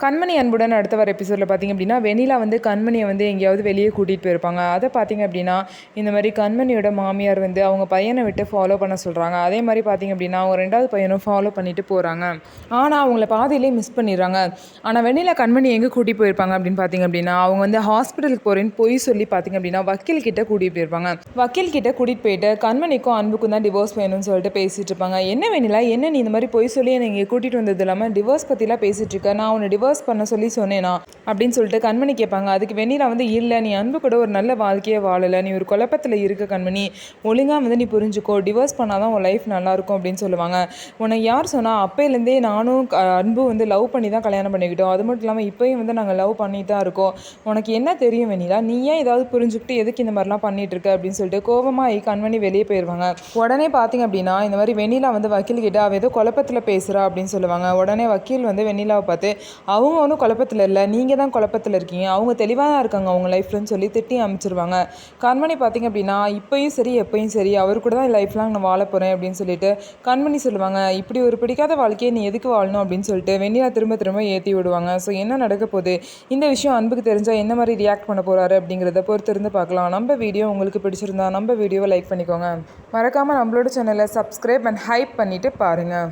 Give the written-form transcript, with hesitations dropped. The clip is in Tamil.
கண்மணி அன்புடன் அடுத்த வர எபிசோடில் பார்த்திங்க அப்படின்னா வெண்ணிலா வந்து கண்மணியை வந்து எங்கேயாவது வெளியே கூட்டிகிட்டு போயிருப்பாங்க. அதை பார்த்திங்க அப்படின்னா இந்த மாதிரி கண்மணியோட மாமியார் வந்து அவங்க பையனை விட்டு ஃபாலோ பண்ண சொல்கிறாங்க. அதே மாதிரி பார்த்திங்க அப்படின்னா அவங்க 2வது பையனும் ஃபாலோ பண்ணிட்டு போகிறாங்க. ஆனால் அவங்கள பாதியிலே மிஸ் பண்ணிடுறாங்க. ஆனால் வெண்ணிலா கண்மணி எங்கே கூட்டிகிட்டு போயிருப்பாங்க அப்படின்னு பார்த்திங்க அப்படின்னா அவங்க வந்து ஹாஸ்பிட்டலுக்கு போகிறேன்னு பொய் சொல்லி பார்த்திங்க அப்படின்னா வக்கீல் கிட்ட கூட்டிகிட்டு போயிருப்பாங்க. வக்கீல் கிட்ட கூட்டிகிட்டு போயிட்டு கண்மணிக்கும் அன்புக்கும் தான் டிவோர்ஸ் வேணும்னு சொல்லிட்டு பேசிகிட்டு இருப்பாங்க. என்ன வெண்ணிலா, என்ன நீ இந்த மாதிரி பொய் சொல்லி என்னை இங்கே கூட்டிகிட்டு வந்தது இல்லாமல் டிவோர்ஸ் பற்றிலாம் பேசிகிட்டு இருக்க, நான் உன்னை டிவோர்ஸ் பண்ண சொல்லி சொன்னேனா அப்படின்னு சொல்லிட்டு கண்மணி கேட்பாங்க. அதுக்கு வெண்ணிலா வந்து இல்லை, நீ அன்பு கூட ஒரு நல்ல வாழ்க்கையை வாழலை, நீ ஒரு குழப்பத்தில் இருக்க கண்மணி, ஒழுங்காக வந்து நீ புரிஞ்சுக்கோ, டிவோர்ஸ் பண்ணாதான் உன் லைஃப் நல்லாயிருக்கும் அப்படின்னு சொல்லுவாங்க. உன்னை யார் சொன்னால், அப்போலேருந்தே நானும் அன்பு வந்து லவ் பண்ணி தான் கல்யாணம் பண்ணிக்கிட்டோம், அது மட்டும் இல்லாமல் இப்போயும் வந்து நாங்கள் லவ் பண்ணி தான் இருக்கோம், உனக்கு என்ன தெரியும் வெண்ணிலா, நீ ஏன் ஏதாவது புரிஞ்சுக்கிட்டு எதுக்கு இந்த மாதிரிலாம் பண்ணிட்டு இருக்க அப்படின்னு சொல்லிட்டு கோபமாக கண்மணி வெளியே போயிடுவாங்க. உடனே பார்த்திங்க அப்படின்னா இந்த மாதிரி வெண்ணிலா வந்து வக்கீல் கிட்ட அவள் ஏதோ குழப்பத்தில் பேசுகிறா அப்படின்னு சொல்லுவாங்க. உடனே வக்கீல் வந்து வெண்ணிலாவை பார்த்து அவங்க ஒன்றும் குழப்பத்தில் இல்லை, நீங்கள் தான் குழப்பத்தில் இருக்கீங்க, அவங்க தெளிவாக தான் இருக்காங்க அவங்க லைஃப்லன்னு சொல்லி திட்டி அமைச்சிருவாங்க. கண்மணி பார்த்திங்க அப்படின்னா இப்போயும் சரி எப்போயும் சரி அவர் கூட தான் லைஃப் லாங் நான் வாழ போகிறேன் அப்படின்னு சொல்லிட்டு கண்மணி சொல்லுவாங்க. இப்படி ஒரு பிடிக்காத வாழ்க்கையை நீ எதுக்கு வாழணும் அப்படின்னு சொல்லிட்டு வெண்ணிலா திரும்ப திரும்ப ஏற்றி விடுவாங்க. ஸோ என்ன நடக்க போகுது, இந்த விஷயம் அன்புக்கு தெரிஞ்சால் என்ன மாதிரி ரியாக்ட் பண்ண போகிறாரு அப்படிங்கிறத பொறுத்து இருந்து பார்க்கலாம். நம்ம வீடியோ உங்களுக்கு பிடிச்சிருந்தா நம்ம வீடியோவை லைக் பண்ணிக்கோங்க. மறக்காமல் நம்மளோட சேனலை சப்ஸ்கிரைப் அண்ட் ஹைப் பண்ணிவிட்டு பாருங்கள்.